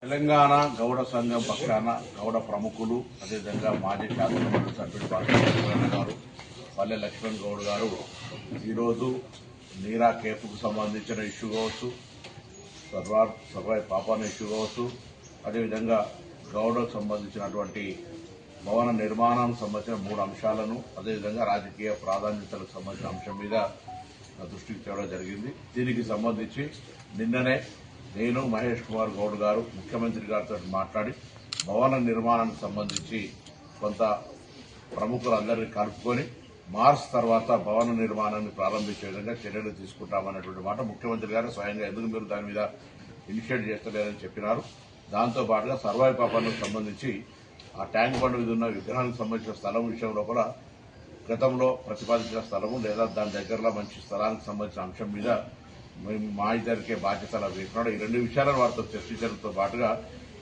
తెలంగాణ గౌడ సంఘం పక్షాన గౌడ ప్రముఖులు అదేవిధంగా మాజీ శాసనమండలి సభ్యుడు పార్టీ గారు పల్లె లక్ష్మణ్ గౌడ్ గారు ఈరోజు నీరా కేఫ్కు సంబంధించిన ఇష్యూ కావచ్చు, సర్వాయి పాపాన ఇష్యూ కావచ్చు, అదేవిధంగా గౌడకు సంబంధించినటువంటి భవన నిర్మాణానికి సంబంధించిన 3 అంశాలను అదేవిధంగా రాజకీయ ప్రాధాన్యతలకు సంబంధించిన అంశం మీద దృష్టికి తేవడం జరిగింది. దీనికి సంబంధించి నిన్ననే నేను మహేష్ కుమార్ గౌడ్ గారు ముఖ్యమంత్రి గారితో మాట్లాడి భవన నిర్మాణానికి సంబంధించి కొంత ప్రముఖులందరినీ కలుపుకొని మార్చ్ తర్వాత భవన నిర్మాణాన్ని ప్రారంభించే విధంగా చర్యలు తీసుకుంటామన్నటువంటి మాట ముఖ్యమంత్రి గారు స్వయంగా ఎందుకు మీరు దాని మీద ఇనిషియేట్ చేస్తలేరని చెప్పినారు. దాంతో పాటుగా సర్వాయి పాపానికి సంబంధించి ఆ ట్యాంక్ బండ్ మీద ఉన్న విగ్రహానికి సంబంధించిన స్థలం విషయం లోపల గతంలో ప్రతిపాదించిన స్థలము లేదా దాని దగ్గరలో మంచి స్థలానికి సంబంధించిన అంశం మీద మేము మా ఇద్దరికే బాధ్యతలు వేస్తున్నాడు. ఈ 2 విషయాలను వారితో చర్చించడంతో పాటుగా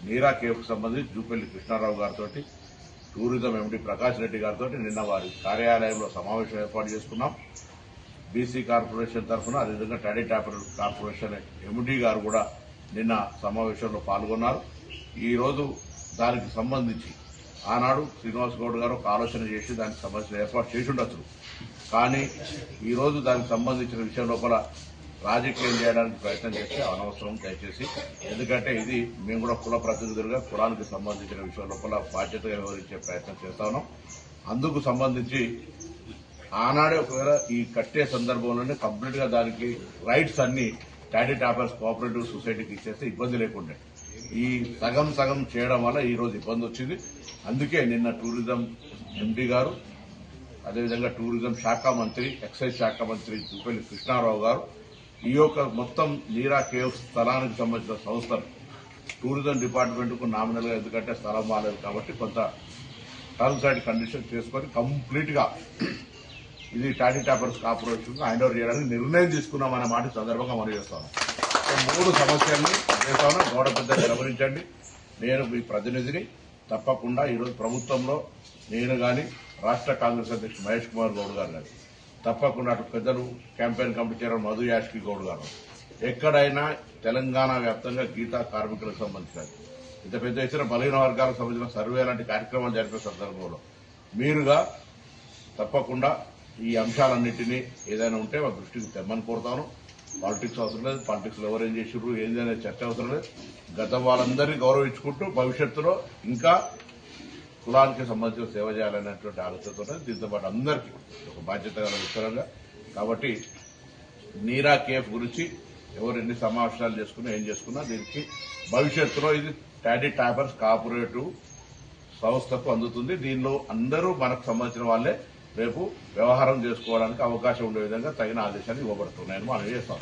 నీరా కేఫ్కు సంబంధించి జూపల్లి కృష్ణారావు గారితో, టూరిజం ఎండీ ప్రకాష్ రెడ్డి గారితో నిన్న వారి కార్యాలయంలో సమావేశం ఏర్పాటు చేసుకున్నాం. బీసీ కార్పొరేషన్ తరఫున అదేవిధంగా టాడీ టాపర్ కార్పొరేషన్ ఎండీ గారు కూడా నిన్న సమావేశంలో పాల్గొన్నారు. ఈరోజు దానికి సంబంధించి ఆనాడు శ్రీనివాస్ గౌడ్ గారు ఒక ఆలోచన చేసి దానికి సంబంధించిన ఏర్పాటు చేసి ఉండొచ్చు. కానీ ఈరోజు దానికి సంబంధించిన విషయం లోపల రాజకీయం చేయడానికి ప్రయత్నం చేస్తే అనవసరం దయచేసి. ఎందుకంటే ఇది మేము కూడా కుల ప్రతినిధులుగా కులానికి సంబంధించిన విషయం లోపల బాధ్యతగా వివరించే ప్రయత్నం చేస్తా ఉన్నాం. అందుకు సంబంధించి ఆనాడే ఒకవేళ ఈ కట్టే సందర్భంలోనే కంప్లీట్ గా దానికి రైట్స్ అన్ని టాడీ టాపర్స్ కోఆపరేటివ్ సొసైటీకి ఇచ్చేస్తే ఇబ్బంది లేకుండే. ఈ సగం చేయడం వల్ల ఈ రోజు ఇబ్బంది వచ్చింది. అందుకే నిన్న టూరిజం ఎంపీ గారు అదేవిధంగా టూరిజం శాఖ మంత్రి ఎక్సైజ్ శాఖ మంత్రి జూపల్లి కృష్ణారావు గారు ఈ యొక్క మొత్తం నీరా కేవ్ స్థలానికి సంబంధించిన సంస్థలు టూరిజం డిపార్ట్మెంట్ కు నామినల్ గా, ఎందుకంటే స్థలం బాలేదు కాబట్టి కొంత టర్మ్స్ అండ్ కండిషన్ చేసుకుని కంప్లీట్ గా ఇది toddy toppers corporation hand over చేయడానికి నిర్ణయం తీసుకున్నామనే మాట సందర్భంగా మనం చేస్తాను. 3 సమస్యలను చేస్తాను. గౌడ పెద్దలు గమనించండి. నేను మీ ప్రతినిధిని. తప్పకుండా ఈరోజు ప్రభుత్వంలో నేను గాని రాష్ట్ర కాంగ్రెస్ అధ్యక్షుడు మహేష్ కుమార్ గౌడ్ గారు కానీ తప్పకుండా అటు పెద్దలు campaign committee chairman Madhu Yaskhi Goud గారు ఎక్కడైనా తెలంగాణ వ్యాప్తంగా గీతా కార్మికులకు సంబంధించిన ఇంత పెద్ద ఎత్తున బలహీన వర్గాలకు సంబంధించిన సర్వే లాంటి కార్యక్రమాలు జరిపే సందర్భంలో మీరుగా తప్పకుండా ఈ అంశాలన్నింటినీ ఏదైనా ఉంటే మా దృష్టికి తెమ్మని కోరుతాను. పాలిటిక్స్ అవసరం లేదు, పాలిటిక్స్ లో ఎవరేం చేసిర్రు ఏందనే చర్చ అవసరం లేదు. గత వాళ్ళందరినీ గౌరవించుకుంటూ భవిష్యత్తులో ఇంకా కులానికి సంబంధించిన సేవ చేయాలనేటువంటి ఆలోచనతో దీంతో పాటు అందరికీ ఒక బాధ్యత గల విషయంగా. కాబట్టి నీరా కేఫ్ గురించి ఎవరు ఎన్ని సమావేశాలు చేసుకున్నా ఏం చేసుకున్నా దీనికి భవిష్యత్తులో ఇది టాడీ టాపర్స్ కోఆపరేటివ్ సంస్థకు అందుతుంది. దీనిలో అందరూ మనకు సంబంధించిన వాళ్లే రేపు వ్యవహారం చేసుకోవడానికి అవకాశం ఉండే విధంగా తగిన ఆదేశాలు ఇవ్వబడుతున్నాయని మనం చేస్తాం.